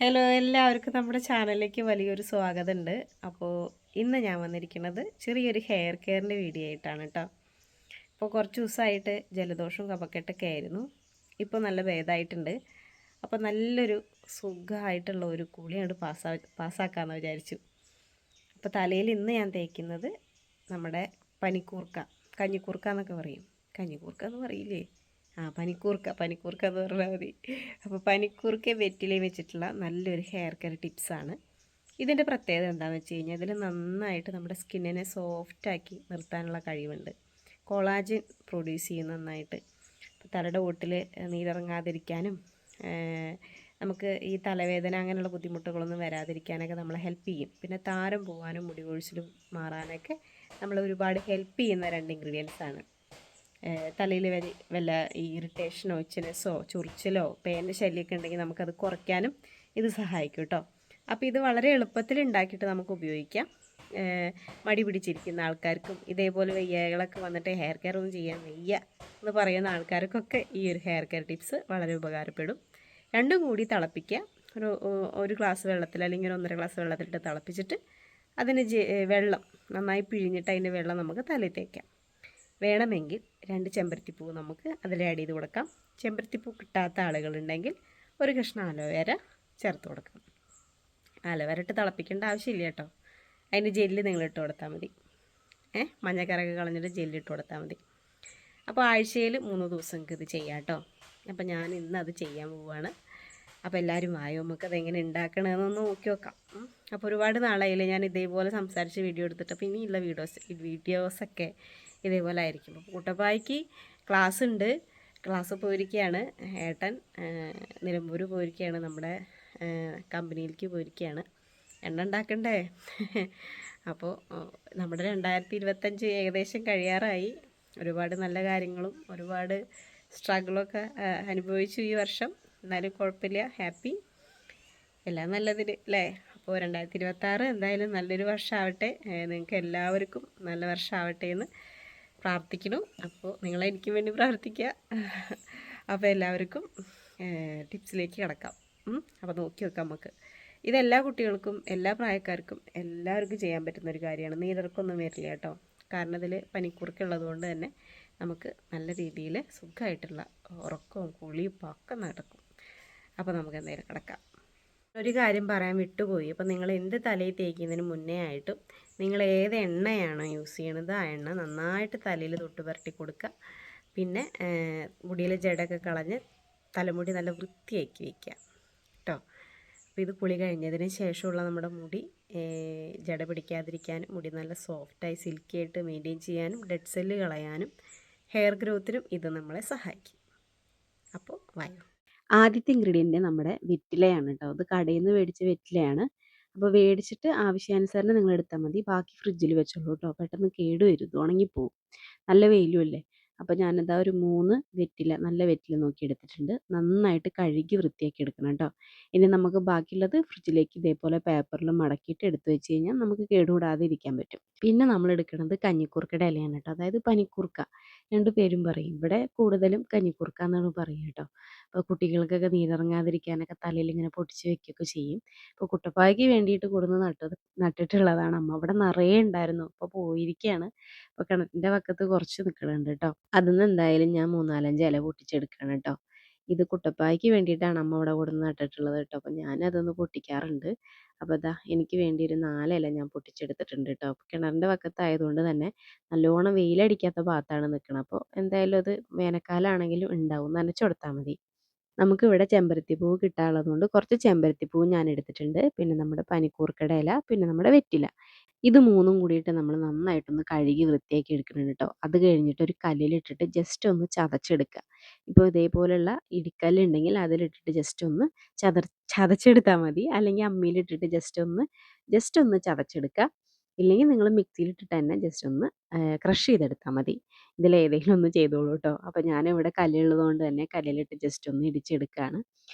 Hello എല്ലാവർക്കും നമ്മുടെ ചാനലിലേക്ക് വലിയൊരു സ്വാഗതമുണ്ട്. അപ്പോൾ ഇന്ന് ഞാൻ വന്നിരിക്കുന്നത് ചെറിയൊരു ഹെയർ കെയറിൻ്റെ വീഡിയോ ആയിട്ടാണ് കേട്ടോ. അപ്പോൾ കുറച്ച് ദിവസമായിട്ട് ജലദോഷവും കഫക്കെട്ടൊക്കെ ആയിരുന്നു. ഇപ്പോൾ നല്ല ഭേദമായിട്ടുണ്ട്. അപ്പോൾ നല്ലൊരു സുഖമായിട്ടുള്ള ഒരു കുളിയാണ് പാസ്സാക്കാമെന്ന് വിചാരിച്ചു. അപ്പോൾ തലയിൽ ഇന്ന് ഞാൻ തേക്കുന്നത് നമ്മുടെ കഞ്ഞിക്കൂർക്ക എന്നൊക്കെ പറയും. കഞ്ഞിക്കൂർക്ക എന്ന് പറയില്ലേ? പനിക്കൂർക്ക എന്ന് പറഞ്ഞാൽ മതി. അപ്പോൾ പനിക്കൂർക്ക വെറ്റിലയും വെച്ചിട്ടുള്ള നല്ലൊരു ഹെയർ കെയർ ടിപ്സാണ്. ഇതിൻ്റെ പ്രത്യേകത എന്താണെന്ന് വെച്ച് കഴിഞ്ഞാൽ ഇതിൽ നന്നായിട്ട് നമ്മുടെ സ്കിന്നിനെ സോഫ്റ്റാക്കി നിർത്താനുള്ള കഴിവുണ്ട്. കൊളാജൻ പ്രൊഡ്യൂസ് ചെയ്യും നന്നായിട്ട്. അപ്പോൾ തലയുടെ ഓട്ടിൽ നീരിറങ്ങാതിരിക്കാനും നമുക്ക് ഈ തലവേദന അങ്ങനെയുള്ള ബുദ്ധിമുട്ടുകളൊന്നും വരാതിരിക്കാനൊക്കെ നമ്മളെ ഹെൽപ്പ് ചെയ്യും. പിന്നെ താരം പോകാനും മുടി കൊഴിച്ചിലും മാറാനൊക്കെ നമ്മൾ ഒരുപാട് ഹെൽപ്പ് ചെയ്യുന്ന 2 ഇൻഗ്രീഡിയൻസാണ്. തലയിൽ വല്ല ഇറിറ്റേഷനോ ഇച്ചിനെസ്സോ ചൊറിച്ചിലോ പേൻ്റെ ശല്യമൊക്കെ ഉണ്ടെങ്കിൽ നമുക്കത് കുറയ്ക്കാനും ഇത് സഹായിക്കും കേട്ടോ. അപ്പോൾ ഇത് വളരെ എളുപ്പത്തിൽ ഉണ്ടാക്കിയിട്ട് നമുക്ക് ഉപയോഗിക്കാം. മടി പിടിച്ചിരിക്കുന്ന ആൾക്കാർക്കും ഇതേപോലെ വയ്യായ്കളൊക്കെ വന്നിട്ട് ഹെയർ കെയർ ഒന്നും ചെയ്യാൻ വയ്യ എന്ന് പറയുന്ന ആൾക്കാർക്കൊക്കെ ഈ ഒരു ഹെയർ കെയർ ടിപ്സ് വളരെ ഉപകാരപ്പെടും. രണ്ടും കൂടി തിളപ്പിക്കുക. ഒരു ഗ്ലാസ് വെള്ളത്തിൽ അല്ലെങ്കിൽ 1.5 ഗ്ലാസ് വെള്ളത്തിലിട്ട് തിളപ്പിച്ചിട്ട് അതിന് വെള്ളം നന്നായി പിഴിഞ്ഞിട്ട് അതിൻ്റെ വെള്ളം നമുക്ക് തലയിൽ തേക്കാം. വേണമെങ്കിൽ 2 ചെമ്പരത്തിപ്പൂ നമുക്ക് അതിൽ ആഡ് ചെയ്ത് കൊടുക്കാം. ചെമ്പരത്തിപ്പൂ കിട്ടാത്ത ആളുകളുണ്ടെങ്കിൽ ഒരു കഷ്ണം അലോവേര ചേർത്ത് കൊടുക്കാം. അലോവേര ഇട്ട് തിളപ്പിക്കേണ്ട ആവശ്യമില്ല കേട്ടോ. അതിൻ്റെ ജെല്ല് നിങ്ങൾ ഇട്ട് കൊടുത്താൽ മതി. മഞ്ഞക്കറൊക്കെ കളഞ്ഞിട്ട് ജെല്ല് ഇട്ട് കൊടുത്താൽ മതി. അപ്പോൾ ആഴ്ചയിൽ 3 ദിവസം നിങ്ങൾക്ക് ഇത് ചെയ്യാം കേട്ടോ. അപ്പോൾ ഞാൻ ഇന്ന് അത് ചെയ്യാൻ പോവുകയാണ്. അപ്പോൾ എല്ലാവരും ആയോ നമുക്കത് എങ്ങനെ ഉണ്ടാക്കണമെന്നൊന്ന് നോക്കി നോക്കാം. അപ്പോൾ ഒരുപാട് നാളായില്ലേ ഞാൻ ഇതേപോലെ സംസാരിച്ച് വീഡിയോ എടുത്തിട്ട്. അപ്പോൾ ഇനിയുള്ള വീഡിയോസൊക്കെ ഇതേപോലെ ആയിരിക്കും. അപ്പോൾ കുട്ടപ്പായ്ക്ക് ക്ലാസ് ഉണ്ട്. ക്ലാസ് പോയിരിക്കുകയാണ്. ഏട്ടൻ നിലമ്പൂർ പോയിരിക്കുകയാണ്. നമ്മുടെ കമ്പനിയിലേക്ക് പോയിരിക്കുകയാണ്. എണ്ണ ഉണ്ടാക്കണ്ടേ? അപ്പോൾ നമ്മുടെ 2025 ഏകദേശം കഴിയാറായി. ഒരുപാട് നല്ല കാര്യങ്ങളും ഒരുപാട് സ്ട്രഗിളൊക്കെ അനുഭവിച്ചു ഈ വർഷം. എന്നാലും കുഴപ്പമില്ല, ഹാപ്പി, എല്ലാം നല്ലതിന് അല്ലേ. അപ്പോൾ 2026 എന്തായാലും നല്ലൊരു വർഷമാവട്ടെ. നിങ്ങൾക്ക് എല്ലാവർക്കും നല്ല വർഷമാവട്ടെ എന്ന് പ്രാർത്ഥിക്കുന്നു. അപ്പോൾ നിങ്ങളെനിക്ക് വേണ്ടി പ്രാർത്ഥിക്കുക. അപ്പോൾ എല്ലാവർക്കും ടിപ്സിലേക്ക് കിടക്കാം. അപ്പോൾ നോക്കി വെക്കാം നമുക്ക്. ഇതെല്ലാ കുട്ടികൾക്കും എല്ലാ പ്രായക്കാർക്കും എല്ലാവർക്കും ചെയ്യാൻ പറ്റുന്നൊരു കാര്യമാണ്. നീരിറക്കൊന്നും വരില്ല കേട്ടോ. കാരണം ഇതിൽ പനിക്കൂർക്കുള്ളത് കൊണ്ട് തന്നെ നമുക്ക് നല്ല രീതിയിൽ സുഖമായിട്ടുള്ള ഉറക്കവും കുളിയും ഒക്കെ നടക്കും. അപ്പോൾ നമുക്ക് എന്തായാലും കിടക്കാം. ഒരു കാര്യം പറയാൻ വിട്ടുപോയി. അപ്പോൾ നിങ്ങൾ എന്ത് തലയിൽ തേക്കുന്നതിന് മുന്നേ ആയിട്ടും നിങ്ങൾ ഏത് എണ്ണയാണോ യൂസ് ചെയ്യണത് ആ എണ്ണ നന്നായിട്ട് തലയിൽ തൊട്ട് പുരട്ടി കൊടുക്കുക. പിന്നെ മുടിയിലെ ജടയൊക്കെ കളഞ്ഞ് തലമുടി നല്ല വൃത്തിയാക്കി വയ്ക്കുക കേട്ടോ. അപ്പോൾ ഇത് കുളി കഴിഞ്ഞതിന് ശേഷമുള്ള നമ്മുടെ മുടി ജട പിടിക്കാതിരിക്കാനും മുടി നല്ല സോഫ്റ്റായി സിൽക്കിയായിട്ട് മെയിൻറ്റെയിൻ ചെയ്യാനും ഡെഡ് സെല്ല് കളയാനും ഹെയർ ഗ്രോത്തിനും ഇത് നമ്മളെ സഹായിക്കും. അപ്പോൾ വായു ആദ്യത്തെ ഇൻഗ്രീഡിയൻറ്റ് നമ്മുടെ വെറ്റിലയാണ് കേട്ടോ. അത് കടയിൽ നിന്ന് മേടിച്ച വെറ്റിലയാണ്. അപ്പോൾ മേടിച്ചിട്ട് ആവശ്യാനുസരണം നിങ്ങൾ എടുത്താൽ മതി. ബാക്കി ഫ്രിഡ്ജിൽ വെച്ചോളൂ കേട്ടോ. പെട്ടെന്ന് കേടുവരും, ഇത് ഉണങ്ങിപ്പോവും. നല്ല വെയിലും അല്ലേ. അപ്പോൾ ഞാനിതാ ഒരു 3 വെറ്റില, നല്ല വെറ്റില നോക്കി എടുത്തിട്ടുണ്ട്. നന്നായിട്ട് കഴുകി വൃത്തിയാക്കി എടുക്കണം കേട്ടോ. ഇനി നമുക്ക് ബാക്കിയുള്ളത് ഫ്രിഡ്ജിലേക്ക് ഇതേപോലെ പേപ്പറിൽ മടക്കിയിട്ട് എടുത്ത് വെച്ച് കഴിഞ്ഞാൽ നമുക്ക് കേടുകൂടാതെ ഇരിക്കാൻ പറ്റും. പിന്നെ നമ്മൾ എടുക്കുന്നത് കഞ്ഞിക്കൂർക്കയുടെ ഇലയാണ് കേട്ടോ. അതായത് പനിക്കൂർക്ക, 2 പേരും പറയും. ഇവിടെ കൂടുതലും കഞ്ഞിക്കൂർക്ക എന്നാണ് പറയുക കേട്ടോ. അപ്പോൾ കുട്ടികൾക്കൊക്കെ നീരിറങ്ങാതിരിക്കാനൊക്കെ തലയിൽ ഇങ്ങനെ പൊട്ടിച്ച് വെക്കുകയൊക്കെ ചെയ്യും. ഇപ്പോൾ കുട്ടപ്പായ്ക്ക് വേണ്ടിയിട്ട് കൊടുന്ന് നട്ടിട്ടുള്ളതാണ് അമ്മ. അവിടെ നിറയെ ഉണ്ടായിരുന്നു. ഇപ്പോൾ പോയിരിക്കുകയാണ്. അപ്പോൾ കിണറ്റിൻ്റെ വക്കത്ത് കുറച്ച് നിൽക്കുന്നുണ്ട് കേട്ടോ. അതിൽ നിന്ന് എന്തായാലും ഞാൻ 3-4 ഇല പൊട്ടിച്ചെടുക്കണം കേട്ടോ. ഇത് കുട്ടപ്പായ്ക്ക് വേണ്ടിയിട്ടാണ് അമ്മ ഇവിടെ കൊടുന്ന് നട്ടിട്ടുള്ളത് കേട്ടോ. അപ്പോൾ ഞാനതൊന്ന് പൊട്ടിക്കാറുണ്ട്. അപ്പോൾ ഇതാ എനിക്ക് വേണ്ടി ഒരു 4 ഇല ഞാൻ പൊട്ടിച്ചെടുത്തിട്ടുണ്ട് കേട്ടോ. കിണറിൻ്റെ വക്കത്തായതുകൊണ്ട് തന്നെ നല്ലോണം വെയിലടിക്കാത്ത ഭാഗത്താണ് നിൽക്കുന്നത്. അപ്പോൾ എന്തായാലും അത് വേനൽക്കാലമാണെങ്കിലും ഉണ്ടാവും, നനച്ചു കൊടുത്താൽ മതി. നമുക്കിവിടെ ചെമ്പരത്തിപ്പൂവ് കിട്ടാനുള്ളതുകൊണ്ട് കുറച്ച് ചെമ്പരത്തിപ്പൂവ് ഞാൻ എടുത്തിട്ടുണ്ട്. പിന്നെ നമ്മുടെ പനിക്കൂർക്കയുടെ ഇല, പിന്നെ നമ്മുടെ വെറ്റില. ഇത് 3ഉം കൂടിയിട്ട് നമ്മൾ നന്നായിട്ടൊന്ന് കഴുകി വൃത്തിയാക്കി എടുക്കുന്നുണ്ട് കേട്ടോ. അത് കഴിഞ്ഞിട്ട് ഒരു കല്ലിലിട്ടിട്ട് ജസ്റ്റ് ഒന്ന് ചതച്ചെടുക്കുക. ഇപ്പോൾ ഇതേപോലെയുള്ള ഇടിക്കല്ലുണ്ടെങ്കിൽ അതിലിട്ടിട്ട് ജസ്റ്റ് ഒന്ന് ചതച്ചെടുത്താൽ മതി. അല്ലെങ്കിൽ അമ്മിയിലിട്ടിട്ട് ജസ്റ്റ് ഒന്ന് ചതച്ചെടുക്കുക. ഇല്ലെങ്കിൽ നിങ്ങൾ മിക്സിയിലിട്ടിട്ട് തന്നെ ജസ്റ്റ് ഒന്ന് ക്രഷ് ചെയ്തെടുത്താൽ മതി. ഇതിലേതെങ്കിലും ഒന്ന് ചെയ്തോളൂ കേട്ടോ. അപ്പോൾ ഞാനിവിടെ കല്ലുള്ളത് കൊണ്ട് തന്നെ കല്ലിലിട്ട് ജസ്റ്റ് ഒന്ന് ഇടിച്ചെടുക്കുകയാണ്.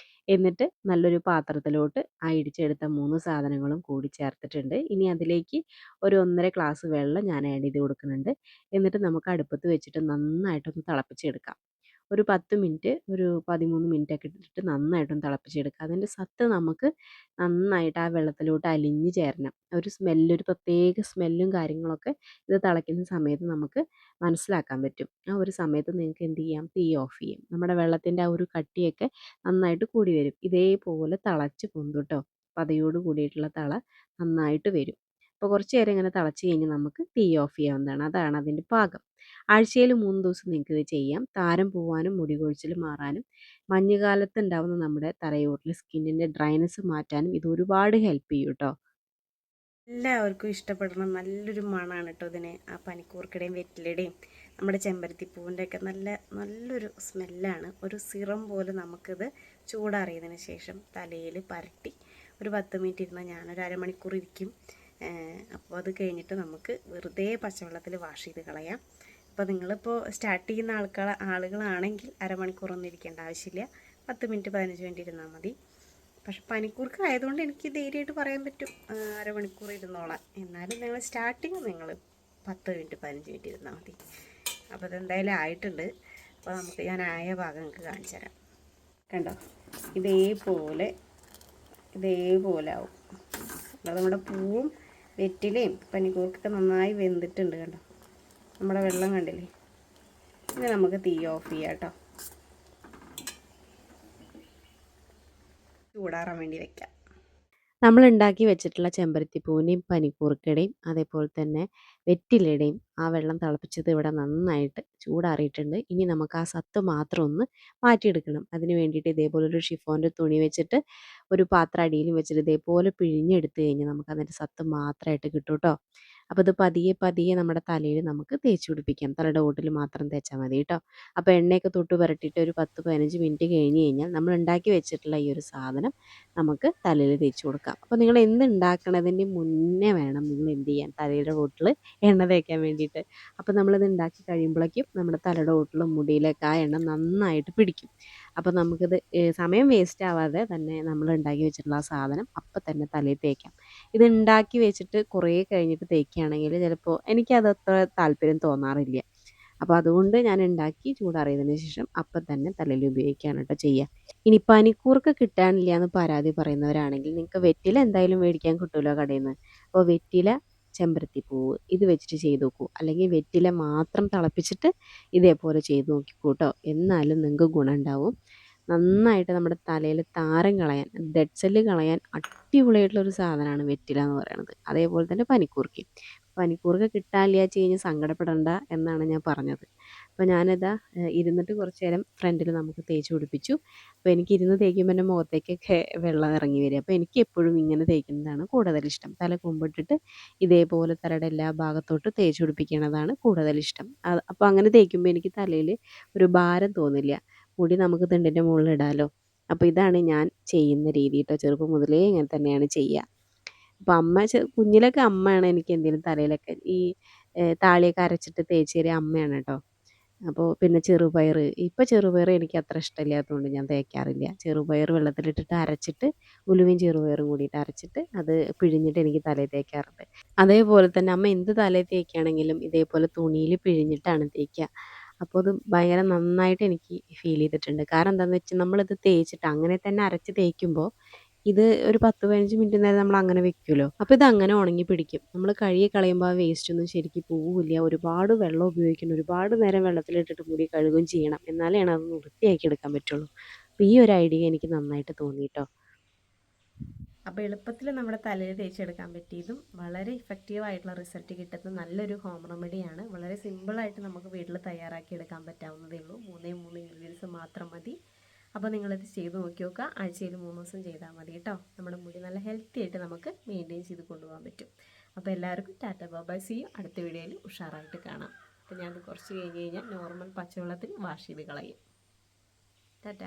എന്നിട്ട് നല്ലൊരു പാത്രത്തിലോട്ട് ആ ഇടിച്ചെടുത്ത 3 സാധനങ്ങളും കൂടി ചേർത്തിട്ടുണ്ട്. ഇനി അതിലേക്ക് ഒരു 1.5 ഗ്ലാസ് വെള്ളം ഞാൻ ആഡ് ചെയ്ത് കൊടുക്കുന്നുണ്ട്. എന്നിട്ട് നമുക്ക് അടുപ്പത്ത് വെച്ചിട്ട് നന്നായിട്ടൊന്ന് തിളപ്പിച്ചെടുക്കാം. ഒരു 10 മിനിറ്റ്, ഒരു 13 മിനിറ്റൊക്കെ ഇട്ടിട്ട് നന്നായിട്ടൊന്ന് തിളപ്പിച്ചെടുക്കുക. അതിൻ്റെ സത്ത് നമുക്ക് നന്നായിട്ട് ആ വെള്ളത്തിലോട്ട് അലിഞ്ഞ് ചേരണം. ഒരു സ്മെല്ല്, ഒരു പ്രത്യേക സ്മെല്ലും കാര്യങ്ങളൊക്കെ ഇത് തിളയ്ക്കുന്ന സമയത്ത് നമുക്ക് മനസ്സിലാക്കാൻ പറ്റും. ആ ഒരു സമയത്ത് നിങ്ങൾക്ക് എന്ത് ചെയ്യാം, തീ ഓഫ് ചെയ്യാം. നമ്മുടെ വെള്ളത്തിൻ്റെ ആ ഒരു കട്ടിയൊക്കെ നന്നായിട്ട് കൂടി വരും. ഇതേപോലെ തിളച്ച് പൊന്തും ട്ടോ. പതയോട് കൂടിയിട്ടുള്ള തള നന്നായിട്ട് വരും. അപ്പോൾ കുറച്ച് നേരം ഇങ്ങനെ തിളച്ച് കഴിഞ്ഞ് നമുക്ക് തീ ഓഫ് ചെയ്യാവുന്നതാണ്. അതാണ് അതിൻ്റെ പാകം. ആഴ്ചയിൽ 3 ദിവസം നിങ്ങൾക്ക് ഇത് ചെയ്യാം. താരൻ പോവാനും മുടി കൊഴിച്ചിൽ മാറാനും മഞ്ഞുകാലത്ത് ഉണ്ടാവുന്ന നമ്മുടെ തലയോട്ടിലെ സ്കിന്നിൻ്റെ ഡ്രൈനെസ് മാറ്റാനും ഇത് ഒരുപാട് ഹെൽപ്പ് ചെയ്യും കേട്ടോ. എല്ലാവർക്കും ഇഷ്ടപ്പെടണം. നല്ലൊരു മണമാണ് കേട്ടോ ഇതിന്. ആ പനിക്കൂർക്കയുടെയും വെറ്റിലയുടെയും നമ്മുടെ ചെമ്പരത്തിപ്പൂവിൻ്റെ ഒക്കെ നല്ലൊരു സ്മെല്ലാണ്. ഒരു സിറം പോലെ നമുക്കിത് ചൂടാറിയതിന് ശേഷം തലയിൽ പരട്ടി ഒരു 10 മിനിറ്റ് ഇരുന്നാൽ ഞാനൊരു അരമണിക്കൂർ ഇരിക്കും. അപ്പോൾ അത് കഴിഞ്ഞിട്ട് നമുക്ക് വെറുതെ പച്ചവെള്ളത്തിൽ വാഷ് ചെയ്ത് കളയാം. അപ്പോൾ നിങ്ങളിപ്പോൾ സ്റ്റാർട്ട് ചെയ്യുന്ന ആളുകളാണെങ്കിൽ അരമണിക്കൂറൊന്നും ഇരിക്കേണ്ട ആവശ്യമില്ല. 10 മിനിറ്റ് 15 മിനിറ്റ് ഇരുന്നാൽ മതി. പക്ഷെ പനിക്കൂർക്ക ആയതുകൊണ്ട് എനിക്ക് ധൈര്യമായിട്ട് പറയാൻ പറ്റും അരമണിക്കൂർ ഇരുന്നോളാം. എന്നാലും നിങ്ങൾ സ്റ്റാർട്ടിങ് നിങ്ങൾ 10 മിനിറ്റ് 15 മിനിറ്റ് ഇരുന്നാൽ മതി. അപ്പോൾ അതെന്തായാലും ആയിട്ടുണ്ട്. അപ്പോൾ നമുക്ക് ഞാൻ ആയ ഭാഗം നിങ്ങൾക്ക് കാണിച്ചു തരാം. കണ്ടോ, ഇതേപോലെ ആവും. അപ്പോൾ നമ്മുടെ പൂവും വെറ്റിലയും പനിക്കൂർക്കൊക്കെ നന്നായി വെന്തിട്ടുണ്ട്. കണ്ടോ, നമ്മുടെ വെള്ളം കണ്ടില്ലേ. ഇനി നമുക്ക് തീ ഓഫ് ചെയ്യാം കേട്ടോ. ചൂടാറാൻ വേണ്ടി വെക്കാം. നമ്മൾ ഉണ്ടാക്കി വെച്ചിട്ടുള്ള ചെമ്പരത്തിപ്പൂവിൻ്റെയും പനിക്കൂർക്കയുടെയും അതേപോലെ തന്നെ വെറ്റിലയുടെയും ആ വെള്ളം തിളപ്പിച്ചത് ഇവിടെ നന്നായിട്ട് ചൂടാറിയിട്ടുണ്ട്. ഇനി നമുക്ക് ആ സത്ത് മാത്രം ഒന്ന് മാറ്റിയെടുക്കണം. അതിന് വേണ്ടിയിട്ട് ഇതേപോലെ ഒരു ഷിഫോൻ്റെ തുണി വെച്ചിട്ട് ഒരു പാത്രം അടിയിലും വെച്ചിട്ട് ഇതേപോലെ പിഴിഞ്ഞെടുത്ത് കഴിഞ്ഞാൽ നമുക്ക് അതിൻ്റെ സത്ത് മാത്രമായിട്ട് കിട്ടും കേട്ടോ. അപ്പോൾ ഇത് പതിയെ നമ്മുടെ തലയിൽ നമുക്ക് തേച്ച് പിടിപ്പിക്കാം. തലയുടെ ഓട്ടിൽ മാത്രം തേച്ചാൽ മതി കേട്ടോ. അപ്പോൾ എണ്ണയൊക്കെ തൊട്ട് പുരട്ടിയിട്ട് ഒരു 10-15 മിനിറ്റ് കഴിഞ്ഞ് കഴിഞ്ഞാൽ നമ്മൾ ഉണ്ടാക്കി വെച്ചിട്ടുള്ള ഈ ഒരു സാധനം നമുക്ക് തലയിൽ തേച്ച് കൊടുക്കാം. അപ്പോൾ നിങ്ങൾ എന്ത് ഉണ്ടാക്കണതിൻ്റെ മുന്നേ വേണം നിങ്ങൾ എന്ത് ചെയ്യാൻ, തലയുടെ ഓട്ടിൽ എണ്ണ തേക്കാൻ വേണ്ടിയിട്ട്. അപ്പോൾ നമ്മളിത് ഉണ്ടാക്കി കഴിയുമ്പോഴേക്കും നമ്മുടെ തലയുടെ ഓട്ടിലും മുടിയിലൊക്കെ ആ എണ്ണ നന്നായിട്ട് പിടിക്കും. അപ്പോൾ നമുക്കിത് സമയം വേസ്റ്റ് ആവാതെ തന്നെ നമ്മൾ ഉണ്ടാക്കി വെച്ചിട്ടുള്ള ആ സാധനം അപ്പം തന്നെ തലയിൽ തേക്കാം. ഇത് ഉണ്ടാക്കി വെച്ചിട്ട് കുറേ കഴിഞ്ഞിട്ട് തേക്കുകയാണെങ്കിൽ ചിലപ്പോൾ എനിക്കതത്ര താല്പര്യം തോന്നാറില്ല. അപ്പോൾ അതുകൊണ്ട് ഞാൻ ഉണ്ടാക്കി ചൂടാറിയതിന് ശേഷം അപ്പം തന്നെ തലയിൽ ഉപയോഗിക്കുകയാണ് കേട്ടോ ചെയ്യുക. ഇനി പനിക്കൂർക്ക കിട്ടാനില്ല എന്ന് പരാതി പറയുന്നവരാണെങ്കിൽ നിങ്ങൾക്ക് വെറ്റില എന്തായാലും മേടിക്കാൻ കിട്ടുമല്ലോ കടയിൽ നിന്ന്. അപ്പോൾ വെറ്റില, ചെമ്പരത്തിപ്പൂവ് ഇത് വെച്ചിട്ട് ചെയ്ത് നോക്കൂ. അല്ലെങ്കിൽ വെറ്റില മാത്രം തിളപ്പിച്ചിട്ട് ഇതേപോലെ ചെയ്ത് നോക്കിക്കൂട്ടോ. എന്നാലും നിങ്ങൾക്ക് ഗുണം ഉണ്ടാവും. നന്നായിട്ട് നമ്മുടെ തലയിൽ താരൻ കളയാൻ, ഡെഡ് സെല്ല് കളയാൻ അടിപൊളിയായിട്ടുള്ളൊരു സാധനമാണ് വെറ്റില എന്ന് പറയുന്നത്. അതേപോലെ തന്നെ പനിക്കൂർക്കയും. പനിക്കൂർക്ക കിട്ടാനില്ല വെച്ച് കഴിഞ്ഞാൽ സങ്കടപ്പെടേണ്ട എന്നാണ് ഞാൻ പറഞ്ഞത്. അപ്പോൾ ഞാനിതാ ഇരുന്നിട്ട് കുറച്ച് നേരം ഫ്രണ്ടിൽ നമുക്ക് തേച്ച് പിടിപ്പിച്ചു. അപ്പോൾ എനിക്ക് ഇരുന്ന് തേക്കുമ്പോൾ എൻ്റെ മുഖത്തേക്കൊക്കെ വെള്ളം ഇറങ്ങി വരിക. അപ്പോൾ എനിക്ക് എപ്പോഴും ഇങ്ങനെ തേക്കുന്നതാണ് കൂടുതലിഷ്ടം. തല കുമ്പിട്ടിട്ട് ഇതേപോലെ തലയുടെ എല്ലാ ഭാഗത്തോട്ട് തേച്ച് പിടിപ്പിക്കുന്നതാണ് കൂടുതലിഷ്ടം. അപ്പോൾ അങ്ങനെ തേക്കുമ്പോൾ എനിക്ക് തലയിൽ ഒരു ഭാരം തോന്നില്ല. മുടി നമുക്ക് തിണ്ടിൻ്റെ മുകളിൽ ഇടാമല്ലോ. അപ്പോൾ ഇതാണ് ഞാൻ ചെയ്യുന്ന രീതി കേട്ടോ. ചെറുപ്പം മുതലേ ഇങ്ങനെ തന്നെയാണ് ചെയ്യുക. അപ്പോൾ കുഞ്ഞിലൊക്കെ അമ്മയാണ് എനിക്ക് എന്തെങ്കിലും തലയിലൊക്കെ ഈ താളിയൊക്കെ അരച്ചിട്ട് തേച്ച് തരിക അമ്മയാണ് കേട്ടോ. അപ്പോൾ പിന്നെ ചെറുപയർ, ഇപ്പോൾ ചെറുപയർ എനിക്ക് അത്ര ഇഷ്ടമില്ലാത്തതുകൊണ്ട് ഞാൻ തേക്കാറില്ല. ചെറുപയർ വെള്ളത്തിലിട്ടിട്ട് അരച്ചിട്ട് ഉലുവയും ചെറുപയറും കൂടിയിട്ട് അരച്ചിട്ട് അത് പിഴിഞ്ഞിട്ട് എനിക്ക് തലയിൽ തേക്കാറുണ്ട്. അതേപോലെ തന്നെ അമ്മ എന്ത് തലയിൽ തേക്കുകയാണെങ്കിലും ഇതേപോലെ തുണിയിൽ പിഴിഞ്ഞിട്ടാണ് തേക്കുക. അപ്പോൾ അത് ഭയങ്കര നന്നായിട്ട് എനിക്ക് ഫീൽ ചെയ്തിട്ടുണ്ട്. കാരണം എന്താണെന്ന് വെച്ചാൽ നമ്മളിത് തേച്ചിട്ട് അങ്ങനെ തന്നെ അരച്ച് തേക്കുമ്പോൾ ഇത് ഒരു 10-15 മിനിറ്റ് നേരം നമ്മൾ അങ്ങനെ വെക്കുമല്ലോ. അപ്പോൾ ഇത് അങ്ങനെ ഉണങ്ങി പിടിക്കും. നമ്മൾ കഴുകി കളയുമ്പോൾ ആ വേസ്റ്റ് ഒന്നും ശരിക്കും പോവില്ല. ഒരുപാട് വെള്ളം ഉപയോഗിക്കണം. ഒരുപാട് നേരം വെള്ളത്തിലിട്ടിട്ട് മുടി കഴുകുകയും ചെയ്യണം. എന്നാലേ അത് വൃത്തിയാക്കി എടുക്കാൻ പറ്റുള്ളൂ. അപ്പോൾ ഈ ഒരു ഐഡിയ എനിക്ക് നന്നായിട്ട് തോന്നി കേട്ടോ. അപ്പോൾ എളുപ്പത്തിൽ നമ്മുടെ തലയിൽ തേച്ചെടുക്കാൻ പറ്റിയതും വളരെ ഇഫക്റ്റീവായിട്ടുള്ള റിസൾട്ട് കിട്ടുന്ന നല്ലൊരു ഹോം റെമഡിയാണ്. വളരെ സിമ്പിളായിട്ട് നമുക്ക് വീട്ടിൽ തയ്യാറാക്കി എടുക്കാൻ പറ്റാവുന്നതേ ഉള്ളൂ. 3 ഇൻഗ്രീഡിയൻസ് മാത്രം മതി. അപ്പോൾ നിങ്ങളിത് ചെയ്ത് നോക്കി നോക്കുക. ആഴ്ചയിൽ 3 ദിവസം ചെയ്താൽ മതി കേട്ടോ. നമ്മുടെ മുടി നല്ല ഹെൽത്തി ആയിട്ട് നമുക്ക് മെയിൻറ്റെയിൻ ചെയ്ത് കൊണ്ടുപോകാൻ പറ്റും. അപ്പോൾ എല്ലാവർക്കും ടാറ്റ ബൈ സീ യു. അടുത്ത വീഡിയോയിൽ ഉഷാറായിട്ട് കാണാം. അപ്പോൾ ഞാനത് കുറച്ച് കഴിഞ്ഞ് കഴിഞ്ഞാൽ നോർമൽ പച്ചവെള്ളത്തിൽ വാഷ് ചെയ്ത് കളയും. ടാറ്റ.